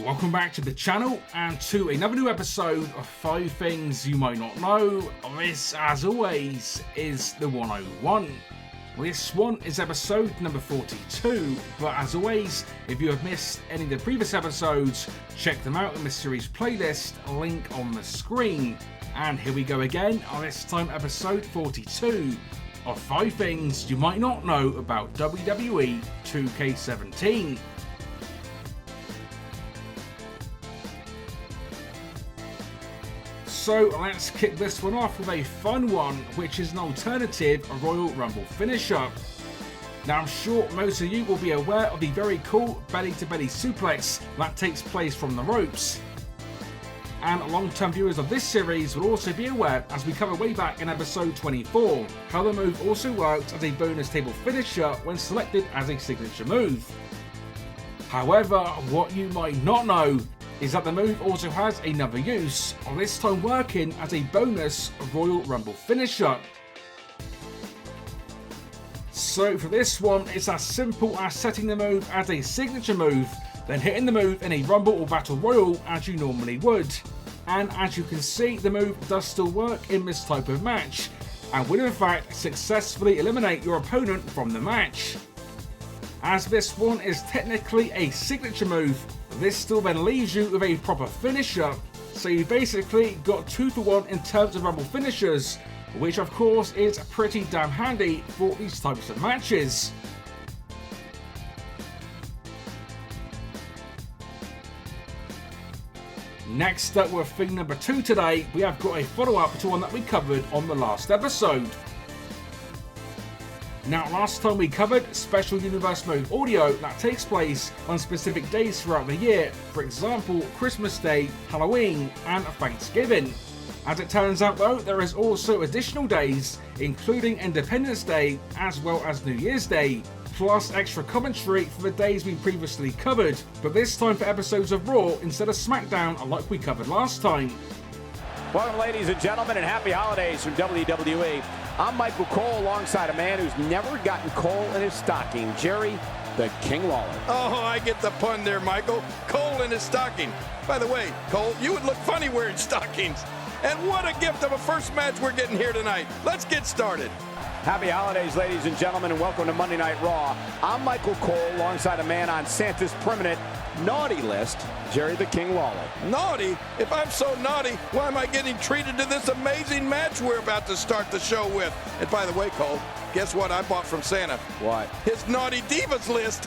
Welcome back to the channel and to another new episode of 5 Things You Might Not Know. This, as always, is the 101. This one is episode number 42, but as always, if you have missed any of the previous episodes, check them out in the series playlist, link on the screen. And here we go again, on this time episode 42 of 5 Things You Might Not Know about WWE 2K17. So let's kick this one off with a fun one, which is an alternative Royal Rumble finisher. Now I'm sure most of you will be aware of the very cool belly-to-belly suplex that takes place from the ropes. And long-term viewers of this series will also be aware, as we cover way back in episode 24, how the move also works as a bonus table finisher when selected as a signature move. However, what you might not know is that the move also has another use, this time working as a bonus Royal Rumble finisher. So for this one, it's as simple as setting the move as a signature move, then hitting the move in a Rumble or Battle Royal as you normally would. And as you can see, the move does still work in this type of match, and will in fact successfully eliminate your opponent from the match. As this one is technically a signature move, this still then leaves you with a proper finisher, so you basically got 2 for 1 in terms of Rumble finishers, which of course is pretty damn handy for these types of matches. Next up with thing number 2 today, we have got a follow-up to one that we covered on the last episode. Now, last time we covered special universe mode audio that takes place on specific days throughout the year, for example Christmas Day, Halloween and Thanksgiving. As it turns out though, there is also additional days, including Independence Day as well as New Year's Day, plus extra commentary for the days we previously covered, but this time for episodes of Raw instead of Smackdown like we covered last time. Welcome, ladies and gentlemen, and happy holidays from WWE. I'm Michael Cole, alongside a man who's never gotten coal in his stocking, Jerry the King Lawler. Oh, I get the pun there, Michael. Coal in his stocking. By the way, Cole, you would look funny wearing stockings. And what a gift of a first match we're getting here tonight. Let's get started. Happy holidays, ladies and gentlemen, and welcome to Monday Night Raw. I'm Michael Cole, alongside a man on Santa's permanent naughty list, Jerry the King Lawler. Naughty? If I'm so naughty, why am I getting treated to this amazing match we're about to start the show with? And by the way, Cole, guess what I bought from Santa? What? His Naughty Divas list.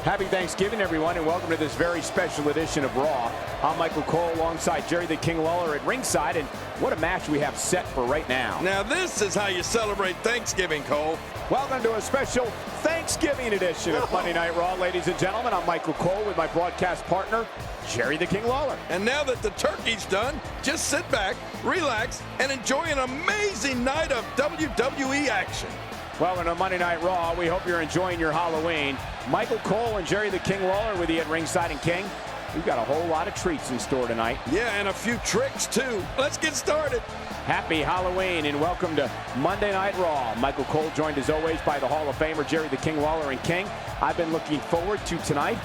Happy Thanksgiving, everyone, and welcome to this very special edition of Raw. I'm Michael Cole, alongside Jerry the King Lawler at ringside, and what a match we have set for right now. Now this is how you celebrate Thanksgiving, Cole. Welcome to a special Thanksgiving edition of Monday Night Raw, ladies and gentlemen. I'm Michael Cole with my broadcast partner, Jerry the King Lawler. And now that the turkey's done, just sit back, relax, and enjoy an amazing night of WWE action. Welcome to Monday Night Raw. We hope you're enjoying your Halloween. Michael Cole and Jerry the King Lawler with you at ringside. And King, we've got a whole lot of treats in store tonight. Yeah, and a few tricks too. Let's get started. Happy Halloween and welcome to Monday Night Raw. Michael Cole joined as always by the Hall of Famer Jerry the King Lawler. And King, I've been looking forward to tonight.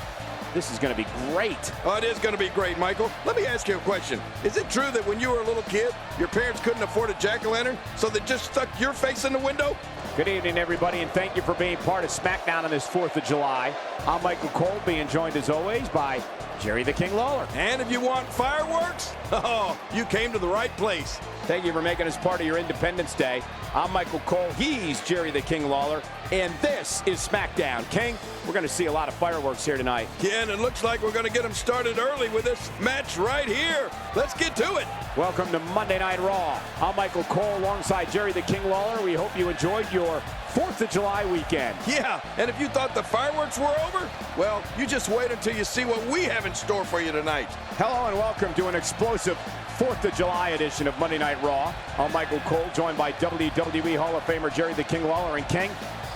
This is going to be great. Oh, it is going to be great, Michael. Let me ask you a question. Is it true that when you were a little kid, your parents couldn't afford a jack-o'-lantern, so they just stuck your face in the window? Good evening, everybody, and thank you for being part of Smackdown on this 4th of July. I'm Michael Cole, being joined as always by Jerry the King Lawler. And if you want fireworks, oh, you came to the right place. Thank you for making us part of your Independence Day. I'm Michael Cole, he's Jerry the King Lawler, and this is Smackdown. King, we're going to see a lot of fireworks here tonight. Yeah, and it looks like we're going to get them started early with this match right here. Let's get to it. Welcome to Monday Night Raw. I'm Michael Cole, alongside Jerry the King Lawler. We hope you enjoyed your 4th of July weekend. Yeah, and if you thought the fireworks were over, well, you just wait until you see what we have in store for you tonight. Hello and welcome to an explosive 4th of July edition of Monday Night Raw. I'm Michael Cole, joined by WWE Hall of Famer Jerry the King Lawler. And King,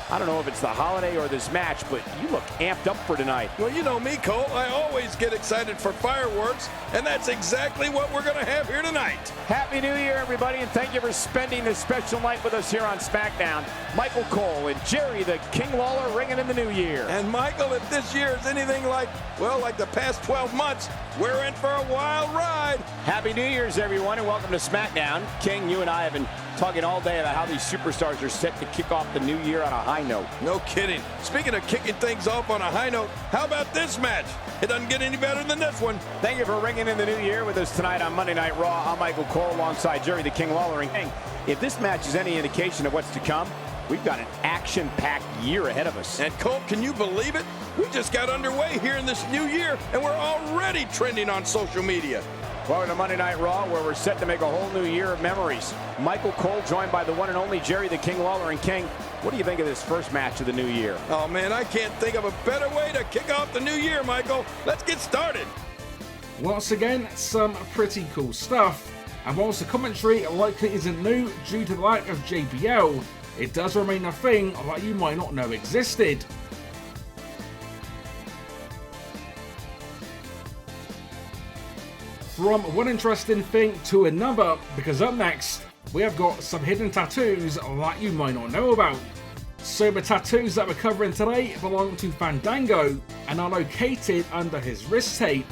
I don't know if it's the holiday or this match, but you look amped up for tonight. Well, you know me, Cole. I always get excited for fireworks, and that's exactly what we're going to have here tonight. Happy New Year, everybody, and thank you for spending this special night with us here on Smackdown. Michael Cole and Jerry the King Lawler ringing in the new year. And Michael, if this year is anything like, well, like the past 12 months, we're in for a wild ride. Happy New Year's, everyone, and welcome to Smackdown. King, you and I have been talking all day about how these superstars are set to kick off the new year on a high note. No kidding. Speaking of kicking things off on a high note, how about this match? It doesn't get any better than this one. Thank you for ringing in the new year with us tonight on Monday Night Raw. I'm Michael Cole alongside Jerry the King Lawler. And King, if this match is any indication of what's to come, we've got an action-packed year ahead of us. And Cole, can you believe it? We just got underway here in this new year, and we're already trending on social media. Welcome to Monday Night Raw, where we're set to make a whole new year of memories. Michael Cole joined by the one and only Jerry the King Lawler. And King, what do you think of this first match of the new year? Oh, man, I can't think of a better way to kick off the new year, Michael. Let's get started. Once again, some pretty cool stuff. And whilst the commentary likely isn't new due to the lack of JBL, it does remain a thing that you might not know existed. From one interesting thing to another, because up next, we have got some hidden tattoos that you might not know about. So the tattoos that we're covering today belong to Fandango and are located under his wrist tape.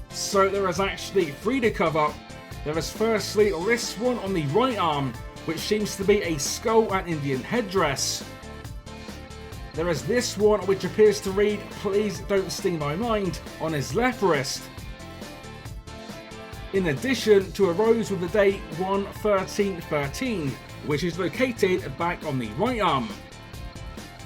So there is actually 3 to cover. There is firstly this one on the right arm, which seems to be a skull and Indian headdress. There is this one which appears to read, "Please don't sting my mind," on his left wrist. In addition to a rose with the date 1/13/13, which is located back on the right arm.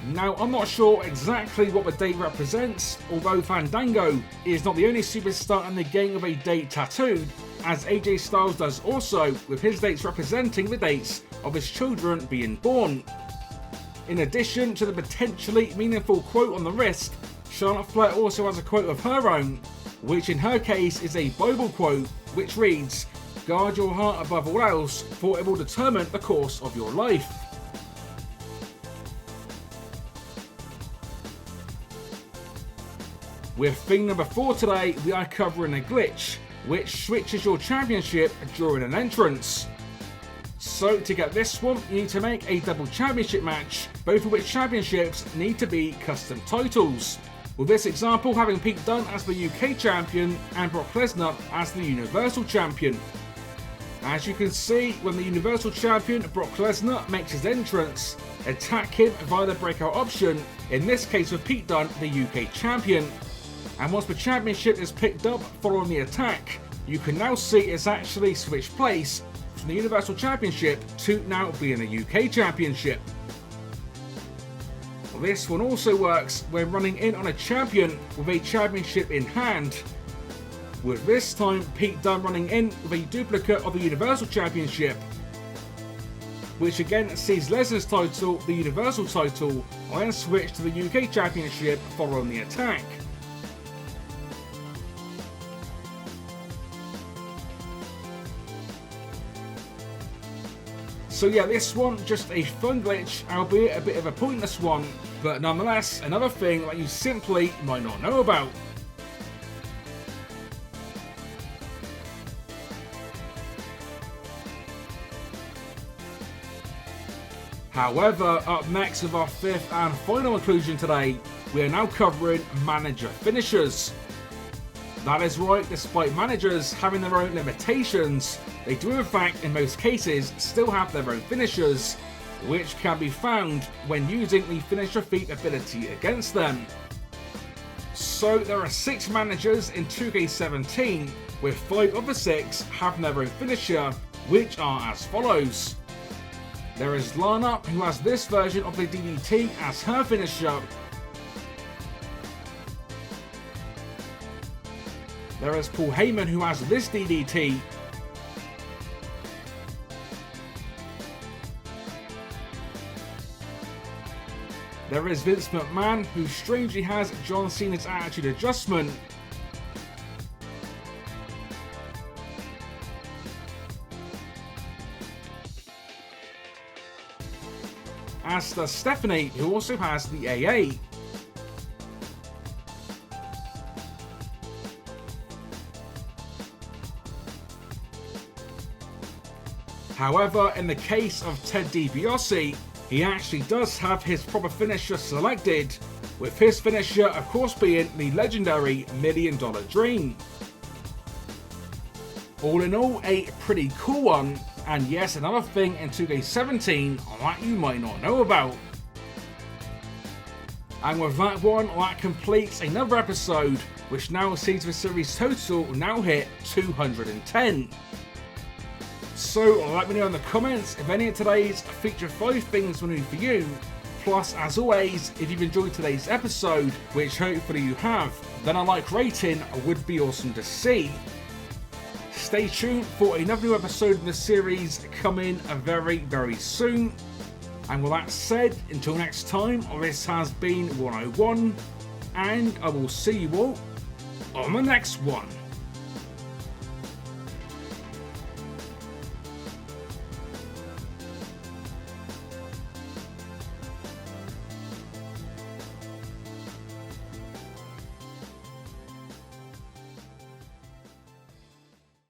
Now, I'm not sure exactly what the date represents, although Fandango is not the only superstar in the game with a date tattooed, as AJ Styles does also, with his dates representing the dates of his children being born. In addition to the potentially meaningful quote on the wrist, Charlotte Flair also has a quote of her own, which in her case is a Bible quote, which reads, "Guard your heart above all else, for it will determine the course of your life." With thing number 4 today, we are covering a glitch, which switches your championship during an entrance. So to get this one, you need to make a double championship match, both of which championships need to be custom titles. With this example having Pete Dunne as the UK champion and Brock Lesnar as the Universal champion. As you can see, when the Universal champion Brock Lesnar makes his entrance, attack him via the breakout option, in this case with Pete Dunne, the UK champion. And once the championship is picked up following the attack, you can now see it's actually switched place from the Universal Championship to now being a UK Championship. This one also works when running in on a champion with a championship in hand, with this time Pete Dunne running in with a duplicate of the Universal Championship, which again sees Lesnar's title, the Universal title, then switch to the UK Championship following the attack. So yeah, this one, just a fun glitch, albeit a bit of a pointless one, but nonetheless, another thing that you simply might not know about. However, up next with our 5th and final inclusion today, we are now covering manager finishers. That is right, despite managers having their own limitations, they do in fact in most cases still have their own finishers, which can be found when using the finisher feat ability against them. So there are 6 managers in 2K17, with 5 of the 6 having their own finisher, which are as follows. There is Lana, who has this version of the DDT as her finisher. There is Paul Heyman, who has this DDT. There is Vince McMahon, who strangely has John Cena's attitude adjustment. as does Stephanie, who also has the AA. However, in the case of Ted Dibiase, he actually does have his proper finisher selected, with his finisher of course being the legendary $1 Million Dream. All in all, a pretty cool one, and yes, another thing in 2K17 that you might not know about. And with that one, that completes another episode, which now sees the series total now hit 210. So let me know in the comments if any of today's feature 5 things were new for you. Plus, as always, if you've enjoyed today's episode, which hopefully you have, then a like rating would be awesome to see. Stay tuned for another new episode of the series coming very, very soon. And with that said, until next time, this has been 101, and I will see you all on the next one.